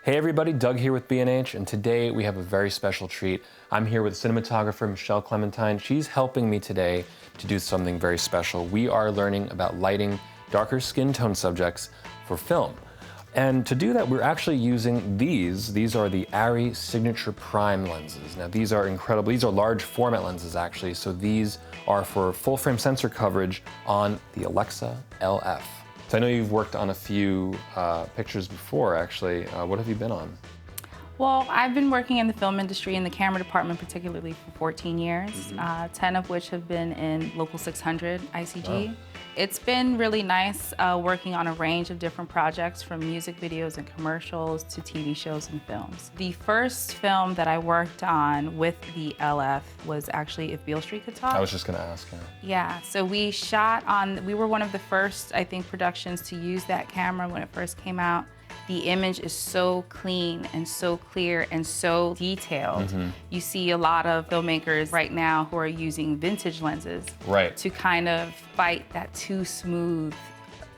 Hey everybody, Doug here with B&H, and today we have a very special treat. I'm here with cinematographer Michelle Clementine. She's helping me today to do something very special. We are learning about lighting darker skin tone subjects for film. And to do that, we're actually using these. These are the ARRI Signature Prime lenses. Now these are incredible. These are large format lenses actually, so these are for full frame sensor coverage on the Alexa LF. So I know you've worked on a few pictures before, actually. What have you been on? Well, I've been working in the film industry in the camera department particularly for 14 years, 10 of which have been in Local 600 ICG. Wow. It's been really nice working on a range of different projects, from music videos and commercials to TV shows and films. The first film that I worked on with the LF was actually If Beale Street Could Talk. I was just gonna ask you. Yeah, so we were one of the first, I think, productions to use that camera when it first came out. The image is so clean and so clear and so detailed. You see a lot of filmmakers right now who are using vintage lenses to kind of fight that too smooth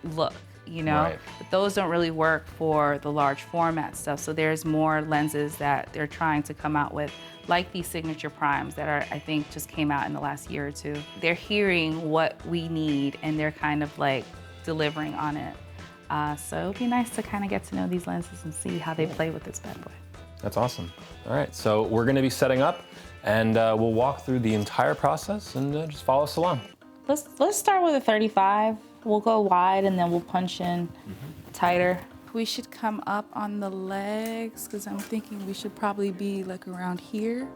look, you know? But those don't really work for the large format stuff. So there's more lenses that they're trying to come out with, like these Signature Primes that are, I think, just came out in the last year or two. They're hearing what we need and they're kind of like delivering on it. So it would be nice to kind of get to know these lenses and see how they play with this bad boy. That's awesome. All right, so we're gonna be setting up and we'll walk through the entire process and just follow us along. Let's start with a 35. We'll go wide and then we'll punch in tighter. We should come up on the legs because I'm thinking we should probably be like around here.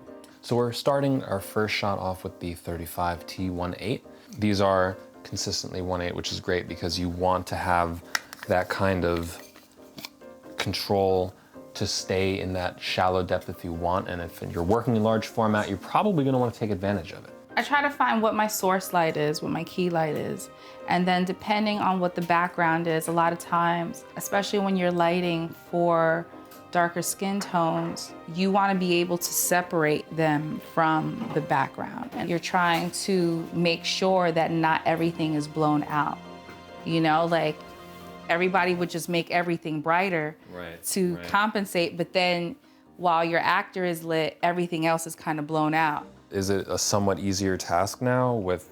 So we're starting our first shot off with the 35 T1.8. These are consistently 1.8, which is great because you want to have that kind of control to stay in that shallow depth if you want, and if you're working in large format, you're probably gonna want to take advantage of it. I try to find what my source light is, what my key light is, and then depending on what the background is, a lot of times, especially when you're lighting for darker skin tones, you want to be able to separate them from the background. And you're trying to make sure that not everything is blown out. You know, like, everybody would just make everything brighter to compensate, but then while your actor is lit, everything else is kind of blown out. Is it a somewhat easier task now with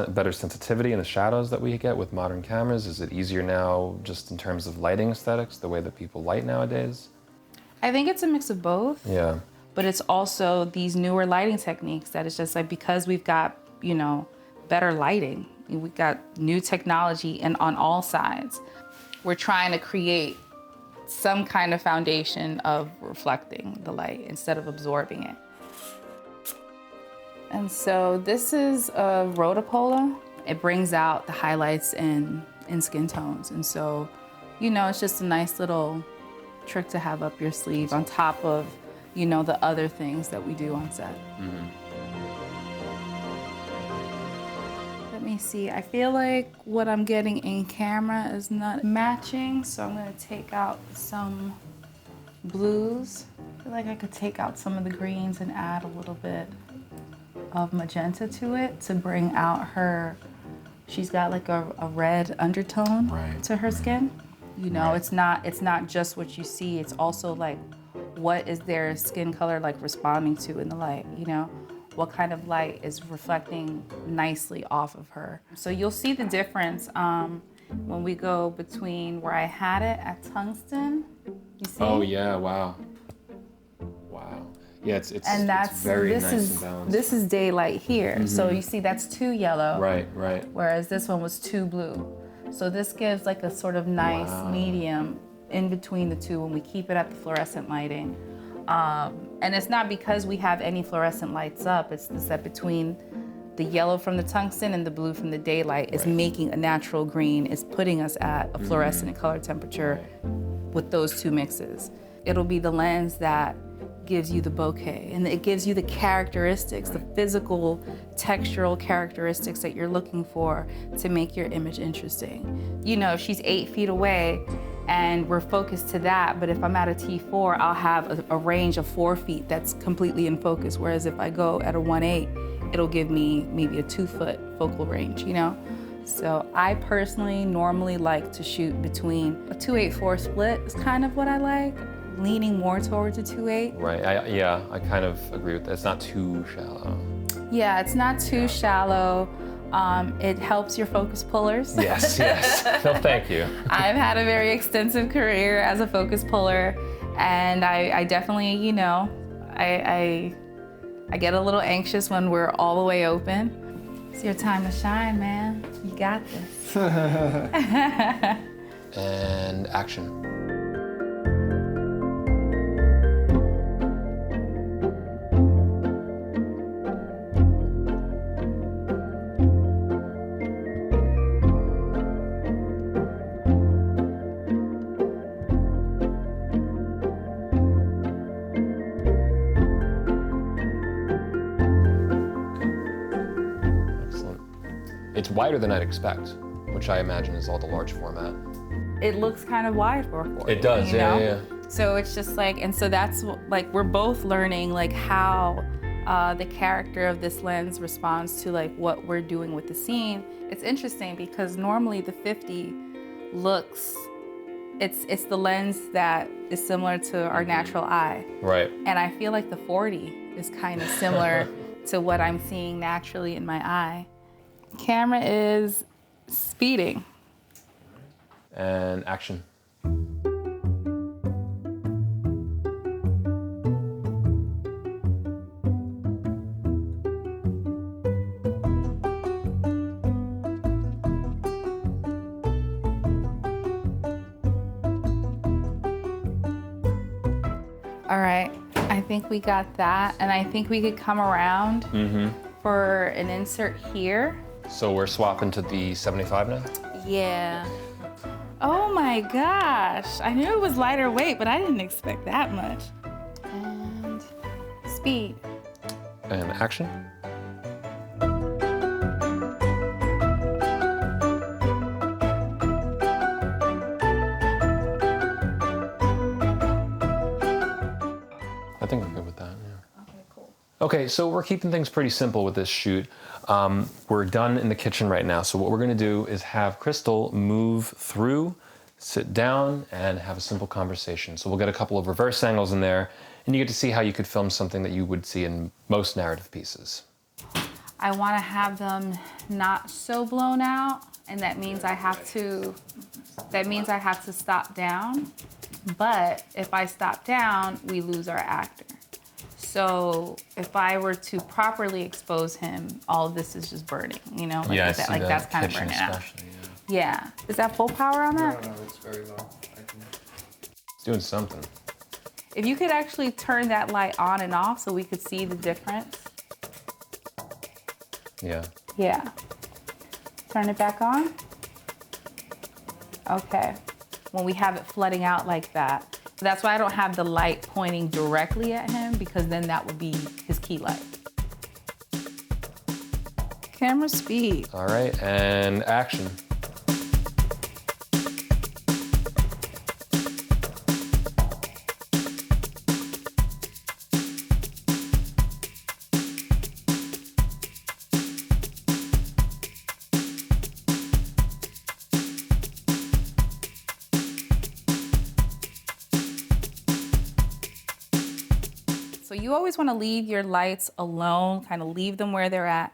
better sensitivity in the shadows that we get with modern cameras? Is it easier now just in terms of lighting aesthetics, the way that people light nowadays? I think it's a mix of both. Yeah. But it's also these newer lighting techniques that it's just like, because we've got, you know, better lighting, we've got new technology and on all sides, we're trying to create some kind of foundation of reflecting the light instead of absorbing it. And so this is a rotopola. It brings out the highlights in skin tones. And so, you know, it's just a nice little trick to have up your sleeve on top of, you know, the other things that we do on set. Let me see, I feel like what I'm getting in camera is not matching, so I'm gonna take out some blues. I feel like I could take out some of the greens and add a little bit of magenta to it to bring out her, she's got like a red undertone to her skin. You know, it's not just what you see, it's also like, what is their skin color like responding to in the light, you know? What kind of light is reflecting nicely off of her. So you'll see the difference when we go between where I had it at tungsten, you see? Oh yeah, wow. Wow. Yeah, it's very nice and balanced. This is daylight here. So you see that's too yellow. Right. Whereas this one was too blue. So this gives like a sort of nice medium in between the two when we keep it at the fluorescent lighting. And it's not because we have any fluorescent lights up, it's that between the yellow from the tungsten and the blue from the daylight is making a natural green, is putting us at a fluorescent color temperature with those two mixes. It'll be the lens that gives you the bokeh, and it gives you the characteristics, the physical, textural characteristics that you're looking for to make your image interesting. You know, if she's 8 feet away, and we're focused to that, but if I'm at a T4, I'll have a range of 4 feet that's completely in focus, whereas if I go at a 1.8, it'll give me maybe a 2 foot focal range, you know? So I personally normally like to shoot between a 2/8/4 split is kind of what I like, leaning more towards a 2.8. Right, I kind of agree with that. It's not too shallow. Yeah, it's not too shallow. It helps your focus pullers. Yes, yes. No, thank you. I've had a very extensive career as a focus puller, and I definitely, you know, I get a little anxious when we're all the way open. It's your time to shine, man. You got this. And action. It's wider than I'd expect, which I imagine is all the large format. It looks kind of wide for a 40. It does, you know? yeah. So it's just like, and so that's like, we're both learning like how the character of this lens responds to like what we're doing with the scene. It's interesting because normally the 50 looks, it's the lens that is similar to our natural eye. Right. And I feel like the 40 is kind of similar to what I'm seeing naturally in my eye. Camera is speeding. And action. All right, I think we got that. And I think we could come around for an insert here. So we're swapping to the 75 now? Yeah. Oh my gosh. I knew it was lighter weight, but I didn't expect that much. And speed. And action. I think I'm good with that, yeah. Okay, cool. Okay, so we're keeping things pretty simple with this shoot. We're done in the kitchen right now, so what we're gonna do is have Crystal move through, sit down, and have a simple conversation. So we'll get a couple of reverse angles in there, and you get to see how you could film something that you would see in most narrative pieces. I want to have them not so blown out, and that means I have to stop down. But if I stop down, we lose our actor. So if I were to properly expose him, all of this is just burning, you know? Like Yeah, I that, see like the that's kind of kitchen burning out. especially, Yeah. Is that full power on that? No, it's very low. It's doing something. If you could actually turn that light on and off so we could see the difference. Yeah. Yeah. Turn it back on. Okay. When we have it flooding out like that. That's why I don't have the light pointing directly at him, because then that would be his key light. Camera speed. All right, and action. So you always want to leave your lights alone, kind of leave them where they're at.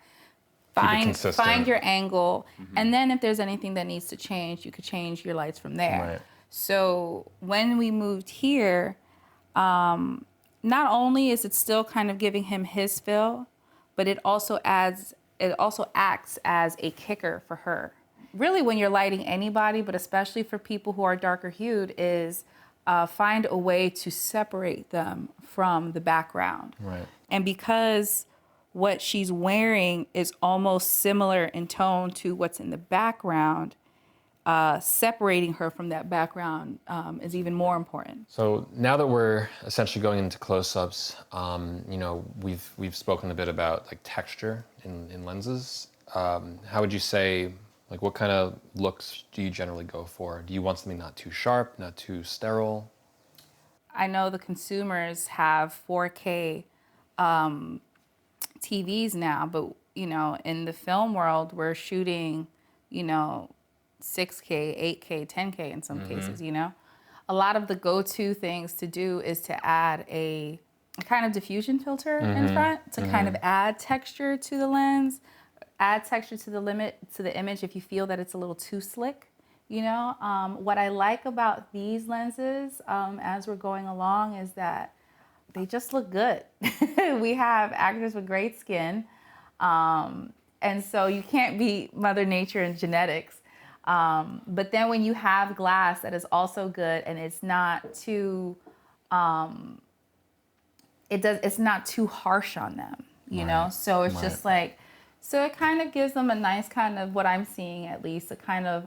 Find your angle, and then if there's anything that needs to change, you could change your lights from there. Right. So when we moved here, not only is it still kind of giving him his feel, but it also acts as a kicker for her. Really, when you're lighting anybody, but especially for people who are darker hued, is find a way to separate them from the background. Right. And because what she's wearing is almost similar in tone to what's in the background, separating her from that background is even more important. So now that we're essentially going into close-ups, you know, we've spoken a bit about like texture in lenses. How would you say, like, what kind of looks do you generally go for? Do you want something not too sharp, not too sterile? I know the consumers have 4K TVs now, but you know, in the film world, we're shooting, you know, 6K, 8K, 10K in some cases, you know? a lot of the go-to things to do is to add a kind of diffusion filter in front to kind of add texture to the lens, add texture to the image if you feel that it's a little too slick. You know, what I like about these lenses as we're going along is that they just look good. We have actors with great skin, and so you can't beat Mother Nature and genetics. But then when you have glass that is also good and it's not too, it's not too harsh on them, you know? So it's just like, so it kind of gives them a nice kind of, what I'm seeing at least, a kind of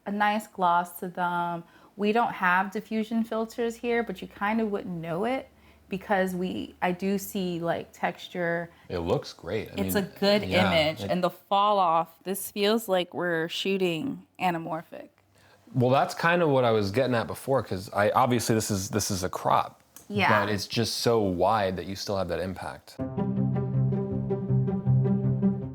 a nice gloss to them. We don't have diffusion filters here, but you kind of wouldn't know it because I do see like texture. It looks great. It's a good image, and the fall off, this feels like we're shooting anamorphic. Well, that's kind of what I was getting at before, because obviously this is a crop, but it's just so wide that you still have that impact.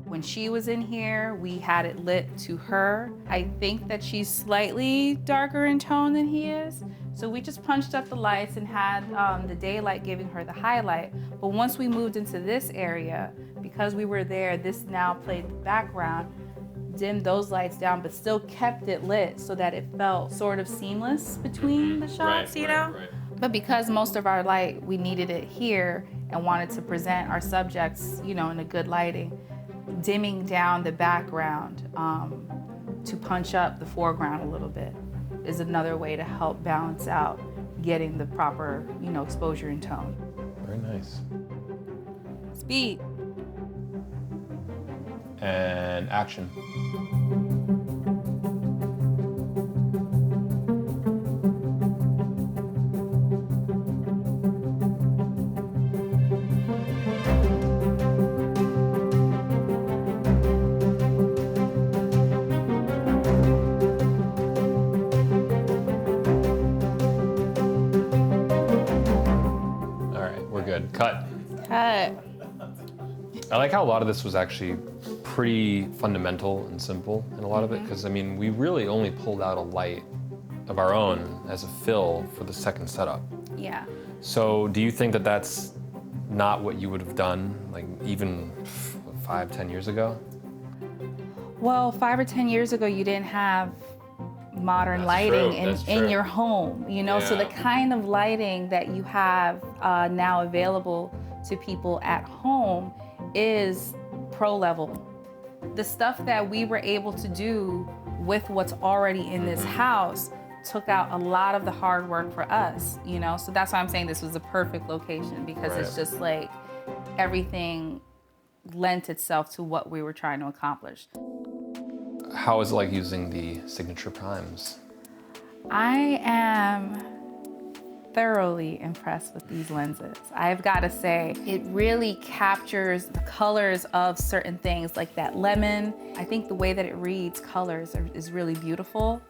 When she was in here, we had it lit to her. I think that she's slightly darker in tone than he is. So we just punched up the lights and had the daylight giving her the highlight. But once we moved into this area, because we were there, this now played the background, dimmed those lights down, but still kept it lit so that it felt sort of seamless between the shots, you know? But because most of our light, we needed it here and wanted to present our subjects, you know, in a good lighting, dimming down the background to punch up the foreground a little bit is another way to help balance out getting the proper, you know, exposure and tone. Very nice. Speed. And action. Good. Cut. Cut. I like how a lot of this was actually pretty fundamental and simple in a lot of it, because I mean, we really only pulled out a light of our own as a fill for the second setup. Yeah. So do you think that that's not what you would have done, like even 5-10 years ago? Well, 5 or 10 years ago, you didn't have modern lighting in your home, you know, so the kind of lighting that you have now available to people at home is pro level. The stuff that we were able to do with what's already in this house took out a lot of the hard work for us, you know, so that's why I'm saying this was a perfect location, because it's just like everything lent itself to what we were trying to accomplish. How is it like using the Signature Primes? I am thoroughly impressed with these lenses. I've got to say, it really captures the colors of certain things, like that lemon. I think the way that it reads colors is really beautiful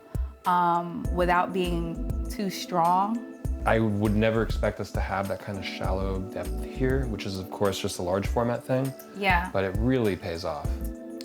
without being too strong. I would never expect us to have that kind of shallow depth here, which is of course just a large format thing. Yeah. But it really pays off.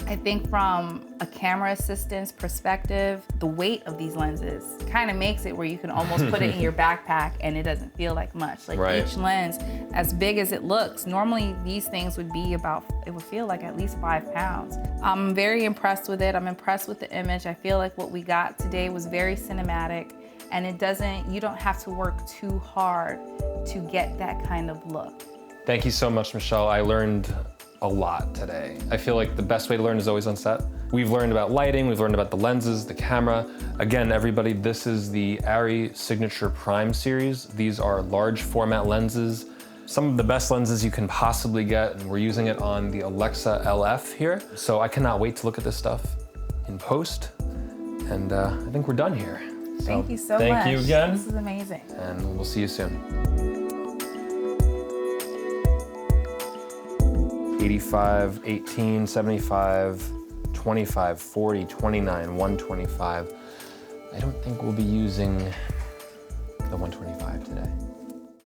I think from a camera assistant's perspective, the weight of these lenses kind of makes it where you can almost put it in your backpack and it doesn't feel like much. Like each lens, as big as it looks, normally these things would be about, it would feel like at least 5 pounds. I'm very impressed with it. I'm impressed with the image. I feel like what we got today was very cinematic, and you don't have to work too hard to get that kind of look. Thank you so much, Michelle. I learned a lot today. I feel like the best way to learn is always on set. We've learned about lighting, we've learned about the lenses, the camera. Again, everybody, this is the ARRI Signature Prime series. These are large format lenses, some of the best lenses you can possibly get, and we're using it on the Alexa LF here. So I cannot wait to look at this stuff in post, and I think we're done here. So thank you so much. Thank you again. This is amazing. And we'll see you soon. 85, 18, 75, 25, 40, 29, 125. I don't think we'll be using the 125 today.